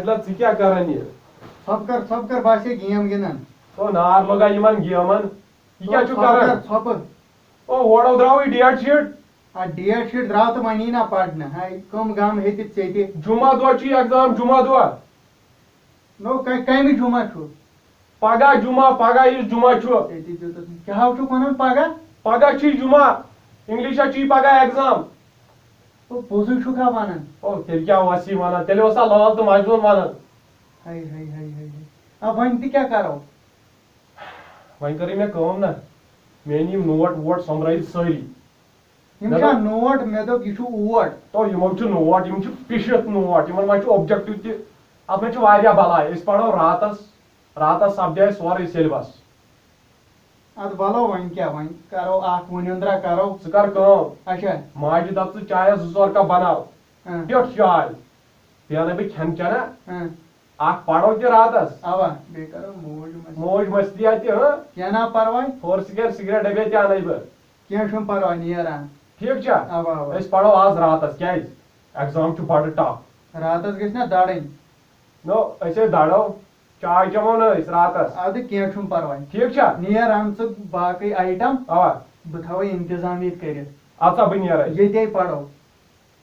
فاضلہ ژٕ کیٛاہ کران یہِ ژھۄپ کر باسے گیم گِنٛدان تو نار لگا یِمن گیمن یہِ کیٛاہ چھُ کران ژھۄپہٕ او ہورو درٛاوٕے ڈیٹ شیٖٹ ڈیٹ شیٖٹ درٛاو تہٕ وۄنی نا پرنہٕ ہاے کٕم غم ہیٚتِتھ ژےٚ تہِ جمعہ دۄہ چھُ ایگزام جمعہ دۄہ نو کمہِ جمعہ چھُ پگہہ جمعہ پگہہ یُس جمعہ چھُ ژےٚ تہِ دیُتُتھ کیٛاہ چھُکھ وَنان پگاہ پگہہ چھُے جمعہ انگلشس چھُے پگہہ ایگزام پوٚزُے چھُکھا وَنان او تیٚلہِ کیٛاہ اوس یہِ وَنان تیٚلہِ اوسا لال تہٕ مجنون وَنان ہاے ہاے ہاے ہاے وۄنۍ تہِ کیٛاہ کرو وۄنۍ کٔرٕے مےٚ کٲم نا مےٚ أنۍ یِم نوٹ ووٹ سوٚمبرٲیِتھ سٲری یِم چھا نوٹ مےٚ دوٚپ یہِ چھُ اوٹ تو یِمو چھُ نوٹ یِم چھِ پِشِتھ نوٹ یِمن منٛز چھُ اوبجیکٹِو تہِ اتھ منٛز چھِ واریاہ بلاے أسۍ پرو راتس سپدے سورُے سیلبس ادٕ بلو وۄنۍ کیٛاہ وۄنۍ کرو اکھ وُنِنٛدرا کرو ژٕ کر کٲم اچھا ماجہِ دپ ژٕ چایس 2 کپ بناو پٮ۪ٹھ چاے بیٚیہِ انَے بہٕ کھٮ۪ن چٮ۪نا اکھ پرو تہِ راتس اوا بیٚیہِ کرو موج مستی تہِ کینٛہہ نا پرواے فور سِگریٹ ڈبے تہِ انَے بہٕ کینٛہہ چھُنہٕ پرواے نیران ٹھیٖک چھا اوا اوا أسۍ پرو آز راتس کیٛازِ ایگزام چھُ بڑٕ ٹف راتس گژھِ نا درٕنۍ نو أسۍ دڑو چاے چٮ۪مو نہٕ أسۍ راتس ادٕ کینٛہہ چھُنہٕ پرواے ٹھیٖک چھا نیر ان ژٕ باقٕے آیٹم اوا بہٕ تھاوے انتظام ییٚتہِ کٔرِتھ اَدٕ سا بہٕ نیرے ییٚتے پرو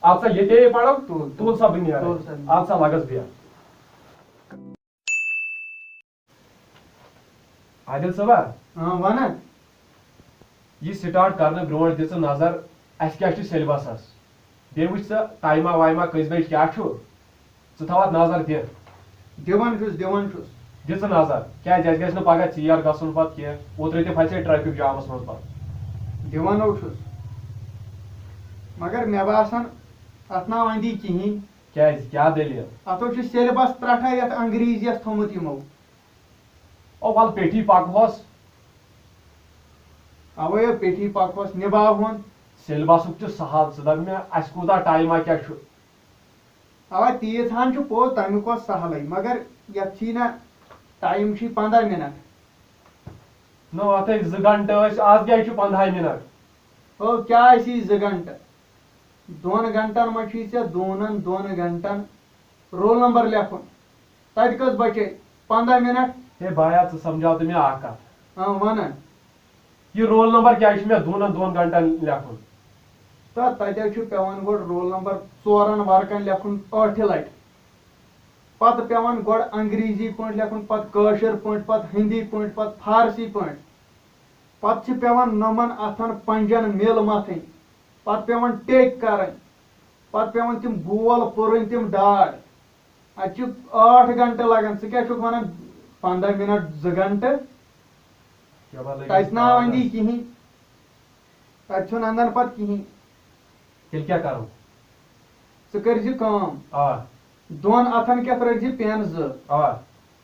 اَدٕ سا ییٚتے پرو تُل تُل سا بہٕ نیرے تُل سا اَدٕ سا لگس بیٚہہ عادل صٲبا ون حظ یہِ سٹارٹ کرنہٕ برونٛٹھ دِ ژٕ نظر اَسہِ کیٛاہ چھُ سیلبسس بیٚیہِ وٕچھ ژٕ ٹایما وایما کٔژِ بجہِ کیٛاہ چھُ ژٕ تھاو اتھ نظر دِ دِوان چھُس دِ ژٕ نظر کیٛازِ اَسہِ گژھِ نہٕ پگہہ ژیر گژھُن پتہٕ کینٛہہ اوترٕ تہِ پھسے ٹریفِک جامس منٛز پتہٕ دِوانو چھُس مگر مےٚ باسان اتھ نا وندی کِہیٖنۍ کیٛازِ کیٛاہ دٔلیٖل اتھو چھُ سیلبس ترٹھا یتھ انگریٖزیس تھوٚمُت یِمو او ول پیٹھی پکہوس اوے پیٹھی پکہوس نِباوہون سیلبسُک چھُ سہل ژٕ دپ مےٚ اَسہِ کوٗتاہ ٹایما کیٛاہ چھُ اوا تیٖژ ہن چھُ پوٚز تمیُک اوس سہلٕے مگر یتھ چھی نا ٹایم چھی 15 مِنٹ نو اتھ ٲسۍ 2 گنٹہٕ ٲسۍ آز کیٛازِ چھُ 15 مِنٹ او کیٛاہ آسی 2 گنٹہٕ 2 گنٹن منٛز چھُے ژےٚ دۄن 2 گنٹن رول نمبر لیکھُن تتہِ کٔژ بچے 15 مِنٹ ہے بایا ژٕ سمجھاو تہٕ مےٚ اکھ کتھ ون یہِ رول نمبر کیٛازِ چھُ مےٚ 2 گنٹن لیکھُن تہٕ تتہِ چھُ پیوان گۄڈٕ رول نمبر 4 ورقن لیکھُن 8 لٹہِ پتہٕ پیوان گۄڈٕ انگریٖزی پٲٹھۍ لیکھُن پتہٕ کٲشِر پٲٹھۍ پتہٕ ہِندی پٲٹھۍ پتہٕ فارسی پٲٹھۍ پتہٕ چھِ پیوان نۄمن اتھن پنجن مِل متھٕنۍ پتہٕ پیوان ٹیٚکۍ کرٕنۍ پتہٕ پیوان تِم گول پُرٕنۍ تِم ڈاٹ اتہِ چھِ 8 گنٹہٕ لگان ژٕ کیٛاہ چھُکھ ونان 15 مِنٹ 2 گنٹہٕ تتہِ نا وندی کِہیٖنۍ تتہِ چھُنہٕ انان پتہٕ کِہیٖنۍ تیٚلہِ کیٛاہ کرو ژٕ کٔرزِ کٲم آ 2 اتھن کیٛاہ رٔٹزِ پٮ۪ن 2 آ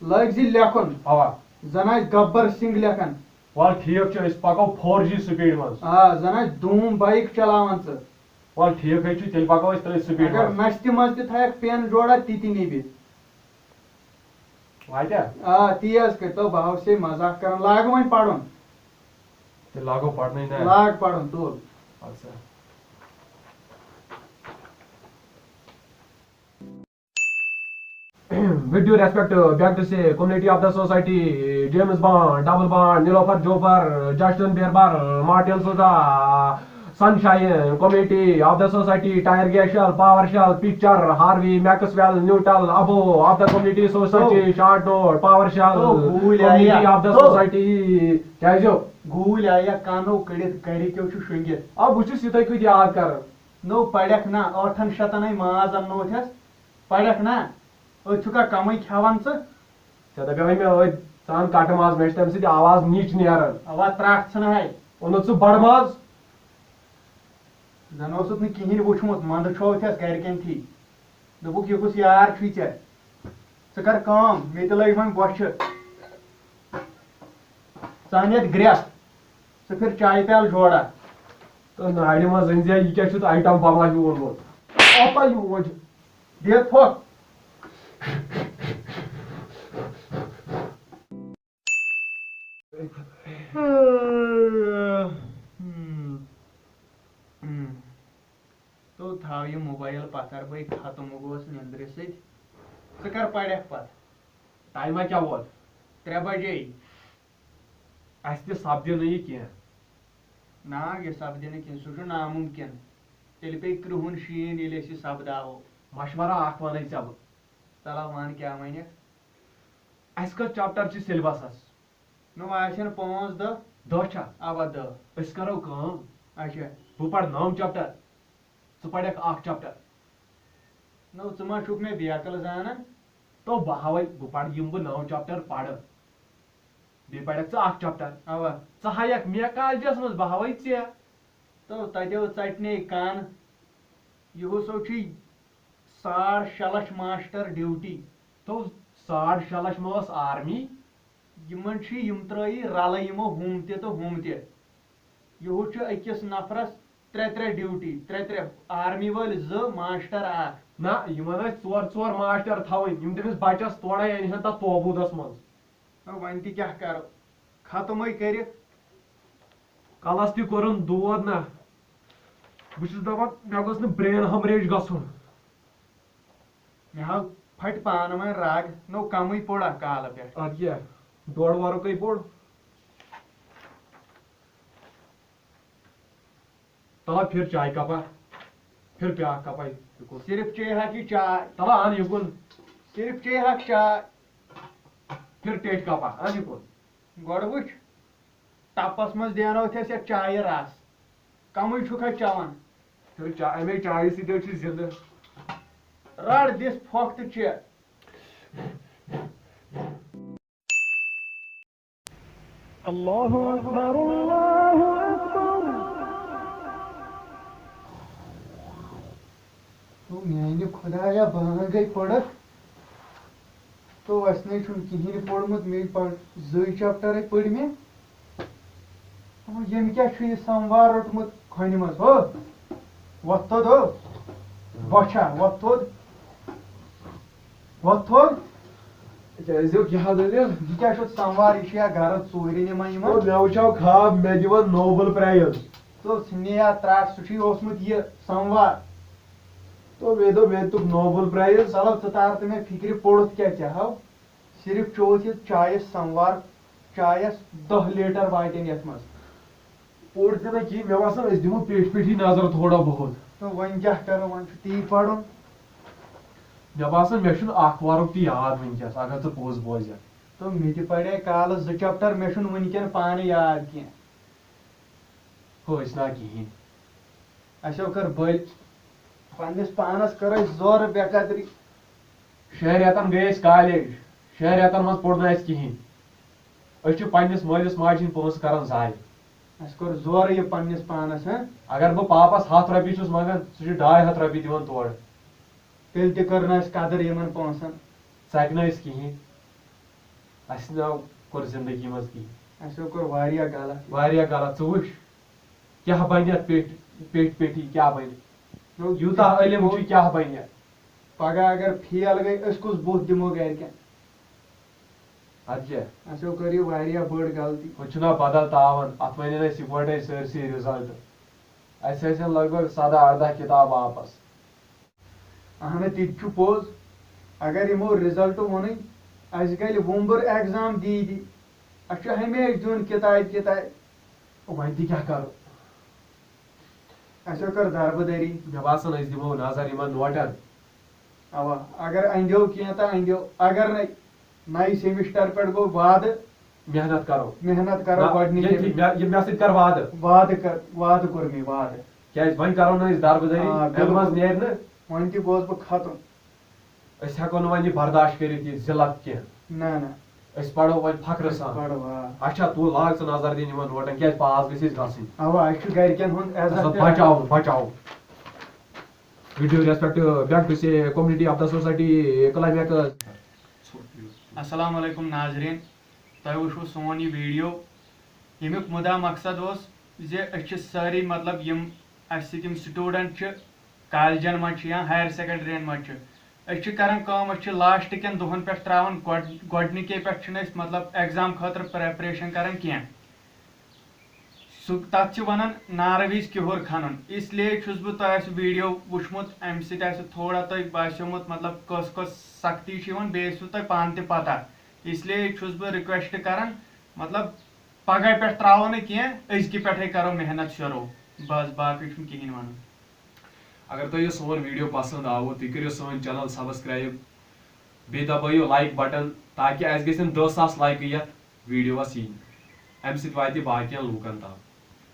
لٲگۍ زِ لیکھُن آ زن آسہِ گبر سنگھ لیکھان ول ٹھیٖک چھُ أسۍ پکو 4G سپیٖڈ منٛز آ زن آسہِ دوٗم بایک چلاوان ژٕ ول ٹھیٖکھٕے چھُ تیٚلہِ پکو أسۍ تٔتھۍ سپیٖڈ اگر منٛز نستہِ منٛز تہِ تھایکھ پٮ۪ن جوڑا تہِ تہِ نِبہِ واتیٛا آ تیز کٔرۍتو بہٕ ہاوسے مزاق کران لاگہٕ وۄنۍ پرُن تیٚلہِ لاگو پرنٕے نا لاگ پرُن تُل اَدٕ سا with due respect beg to say community of the society James Bond, Double Bond, Nilofer Joper, Justin Bieber, Martin Souza, Sunshine, community of the society, Tire Gashel, PowerShell, Picture, Harvey, Maxwell, Newtel, Abo of the community society, Short Note, PowerShell, community of the society. کیٛاہ جو گوٗلۍ آیا کانو کٔڑِتھ گرِکیو چھُ شۄنگِتھ بہٕ چھُس یِتھٕے کٔنۍ یاد کران نو پرکھ نا 8 شیٚتن ماز اننوتھس پرکھ نا أتھۍ چھُکھا کمٕے کھٮ۪وان ژٕ ژےٚ دپیٛاوے مےٚ ٲدۍ ژٕ کٹہٕ ماز مےٚ چھِ تمہِ سۭتۍ آواز نِچ نیران اوا ترٹھ ژھٕنہٕ ہے اوٚنُتھ ژٕ بڑٕ ماز زن اوسُتھ نہٕ کِہینۍ وٕچھمُت منٛدٕ چھوتھس گرِکٮ۪ن تھی دوٚپُکھ یہِ کُس یار چھُے ژےٚ ژٕ کر کٲم مےٚ تہِ لٔج وۄنۍ بۄچھِ ژٕ ان یتھ گرٛٮ۪کھ ژٕ پھِر چایہِ پیالہٕ جوڑا تہٕ نارِ منٛز أنۍ زِ یہِ کیٛاہ چھُتھ آیٹم بلا ہیوٗ اوٚنمُت اوپا یوٗج دِ پھۄکھ تو تھاو یہِ موبایل پتھر بٲے ختم گوس نیندرِ سۭتۍ ژٕ کر پڑیٚکھ پتہٕ ٹائما کیا ووت 3 بجے اَسہِ تہِ سپدِ نہٕ یہِ کینٛہہ نا یہِ سپدِ نہٕ کینٛہہ سُہ چھُ نامُمکِن تیٚلہِ پیٚیہِ کرٛہُن شیٖن ییٚلہِ أسۍ یہِ سپداوو مشورہ اکھ وَنَے ژےٚ بہٕ چلو وَن کیٛاہ وَنٮ۪کھ اَسہِ کٔژ چپٹر چھِ سیلبسس نو آسن 5 دۄہ دہ چھا اوا 10 أسۍ کرو کٲم اچھا بہٕ پرٕ 9 چپٹر ژٕ پرکھ اکھ چپٹر نو ژٕ ما چھُکھ مےٚ بیکل زانان تو بہٕ ہاوے بہٕ پرٕ یِم بہٕ 9 چپٹر پرٕ بیٚیہِ پرکھ ژٕ اکھ چپٹر اوا ژٕ ہایکھ مےٚ کالجس منٛز بہٕ ہاوے ژےٚ تو تتیو ژٹنے کن یِہُسو چھُے 6.5 لچھ ماسٹر ڈیوٹی تو 6.5 لچھ مہ ٲس آرمی یِمن چھِ یِم ترٲیی رلہٕ یِمو ہُم تہِ تہٕ ہُم تہِ یِہُس چھُ أکِس نفرس 3 ڈیوٹی 3 آرمی وٲلۍ 2 ماسٹر 1 نہ یِمن ٲسۍ 4 ماسٹر تھاوٕنۍ یِم تٔمِس بچس تورے أنۍ ہن تتھ توبوٗدس منٛز وۄنۍ تہِ کیٛاہ کرو ختمٕے کٔرِکھ کلس تہِ کوٚرُن دود نہ بہٕ چھُس دپان مےٚ گوٚژھ نہٕ برین ہمریج گژھُن مےٚ حظ پھٹہِ پانہٕ وۄنۍ رگ نو کمٕے پوٚر اتھ کالہٕ پٮ۪ٹھ ادٕ کیٛاہ ڈۄڑ ورُکٕے پوٚر تلا پھر چاے کپا پھر بیاکھ کپا یُکُن صرف چے ہکھ یہِ چاے تلا ان یُکُن صرف چے ہکھ چاے پھر ٹیٚٹھۍ کپا ان یُکُن گۄڈٕ وٕچھ ٹپس منٛز دینوتھ أسۍ یتھ چایہِ رس کمٕے چھُکھ اَتھ چٮ۪وان پھر امے چایہِ سۭتۍ حظ چھِ زنٛدٕ رڑ دِس پھۄکھ تہٕ چے الله أكبر الله أكبر تو میانہِ خۄدایا بہٕ گٔے پٔرٕکھ تو اَسہِ نَے چھُنہٕ کِہیٖنۍ پوٚرمُت مےٚ پَر 2 چپٹرے پٔرۍ مےٚ ییٚمۍ کیٛاہ چھُ یہِ سموار روٚٹمُت کھۄنہِ منٛز ہو وۄتھ تھوٚد ہو بۄچھا وۄتھ تھوٚد وۄتھ تھوٚد کیٛازِ کیٛاہ دٔلیٖل یہِ کیٛاہ چھُ سموار یہِ چھُ یا گرٕ ژوٗرِ نِوان یِمن مےٚ وٕچھاو خواب مےٚ دِوان نوبل پرایز تو ژھٕنیا ترٛٹھ سُہ چھُے اوسمُت یہِ سموار تو مےٚ دوٚپ مےٚ دِتُکھ نوبل پرایز چلو ژٕ تار تہٕ مےٚ فِکرِ پوٚرُتھ کیٛاہ ژےٚ ہاو صرف چوتھ یہِ چایس سموار چایس 10 لیٖٹر واتن یتھ منٛز پوٚر تہِ نہٕ کِہیٖنۍ مےٚ باسان أسۍ دِمو پیٚٹھۍ پیٚٹھی نظر تھوڑا بہت تہٕ وۄنۍ کیٛاہ کرو وۄنۍ چھُ تی پرُن مےٚ باسان مےٚ چھُنہٕ اکھ وارُک تہِ یاد وٕنکیٚس اگر ژٕ پوٚز بوزکھ تہٕ مےٚ تہِ پرے کالہٕ 2 چپٹر مےٚ چھُنہٕ وٕنکٮ۪ن پانہٕ یاد کینٛہہ ٲسۍ نا کِہیٖنۍ اَسیو کٔر بٔلۍ پننِس پانس کٔر اَسہِ زورٕ بے قدری 6 رٮ۪تن گٔے أسۍ کالیج 6 رٮ۪تن منٛز پوٚر نہٕ اَسہِ کِہیٖنۍ أسۍ چھِ پننِس مٲلِس ماجہِ ہٕنٛدۍ پونٛسہٕ کران ضایع اَسہِ کوٚر زورٕ یہِ پننِس پانس اگر بہٕ پاپس 100 رۄپیہِ چھُس منٛگان سُہ چھُ 200 رۄپیہِ دِوان تورٕ تیٚلہِ تہِ کٔر نہٕ اَسہِ قدر یِمن پونٛسن ژکہِ نہٕ أسۍ کِہیٖنۍ اَسہِ نہ کوٚر زندگی منٛز کِہیٖنۍ اَسیو کوٚر واریاہ غلط واریاہ غلط ژٕ وٕچھ کیٛاہ بنہِ یتھ پیٚٹھۍ پیٚٹھی کیٛاہ بنہِ یوٗتاہ علم چھُ کیٛاہ بنہِ پگاہ اگر فیل گٔے أسۍ کُس بُتھ دِمو گرِکٮ۪ن ادٕ کیٛاہ اَسیو کٔر یہِ واریاہ بٔڑ غلطی ہُہ چھُنا بدل تاوان اتھ ونن اَسہِ یِکوٹے سٲرسٕے رِزلٹ اَسہِ ٲسۍ لگ بگ 17-18 کِتاب واپس اہنہٕ تہِ تہِ چھُ پوٚز اگر یِمو رِزلٹ ووٚنُے اَسہِ گلہِ وُمبُر ایٚگزام دی اَسہِ چھُ ہمیشہِ دیُن کِتابہِ وۄنۍ تہِ کیٛاہ کرو اَسیو کٔر دربٕدٔری مےٚ باسان أسۍ دِمو نظر یِمن نوٹن اوا اگر أنٛدیو کینٛہہ تہٕ أنٛدیو اگر نَے نَیہِ سیمسٹر پٮ۪ٹھ گوٚو وعدٕ محنت کرو محنت کرو مےٚ سۭتۍ کر وعدٕ وعدٕ کوٚر مےٚ وعدٕ کیٛازِ وۄنۍ کرو نہٕ أسۍ دربٕدٔری آ، مےٚ منٛز نیرِ نہٕ وۄنۍ تہِ گوس بہٕ ختم أسۍ ہٮ۪کو نہٕ وۄنۍ یہِ برداشت کٔرِتھ یہِ ذلت کینٛہہ نہ نہ أسۍ پرو وۄنۍ فخرٕ سان پرو آ اچھا تُل لاگ ژٕ نظر دِنۍ یِمن نوٹن کیٛازِ پاس گٔژھۍ أسۍ گژھٕنۍ اوا اَسہِ چھُ گرِکٮ۪ن ہُنٛد عزت تہِ بچاو with due respect back to say community of the society climax السلام علیکم ناظریٖن تۄہہِ وٕچھوٕ سون یہِ ویٖڈیو ییٚمیُک مُدا مقصد اوس زِ أسۍ چھِ سٲری مطلب یِم اَسہِ سۭتۍ یِم سٹوٗڈنٛٹ چھِ کالجن منٛز چھِ یا ہایر سیکنڈرین منٛز چھِ أسۍ چھِ کران کٲم أسۍ چھِ لاسٹ کٮ۪ن دۄہن پٮ۪ٹھ تراوان گۄڈنِکے پٮ۪ٹھ چھِنہٕ أسۍ مطلب ایٚگزام خٲطرٕ پریپریشن کران کینٛہہ تتھ چھِ ونان نارٕ وِزِ کِہُر کھنُن اس لیے چھُس بہٕ تۄہہِ آسہِ ویٖڈیو وٕچھمُت اَمہِ سۭتۍ آسہِ تھوڑا تۄہہِ باسیومُت مطلب کۄس کۄس سختی چھِ یِوان بیٚیہِ ٲسوٕ تۄہہِ پانہٕ تہِ پتہ اس لیے چھُس بہٕ رِکوٮ۪سٹ کران مطلب پگہہ پٮ۪ٹھ ترٛاوو نہٕ کینٛہہ أزکہِ پٮ۪ٹھے کرو محنت شروع بس باقٕے چھُنہٕ کِہیٖنۍ وَنُن. اگر تۄہہِ یہِ سون ویٖڈیو پسنٛد آوٕ تُہۍ کٔرِو سٲنۍ چینل سبسکرایب بیٚیہِ دبٲیِو لایک بٹن تاکہِ اَسہِ گژھن 10,000 لایکہٕ یتھ ویٖڈیوس یِنۍ اَمہِ سۭتۍ واتہِ باقین لوٗکن تام.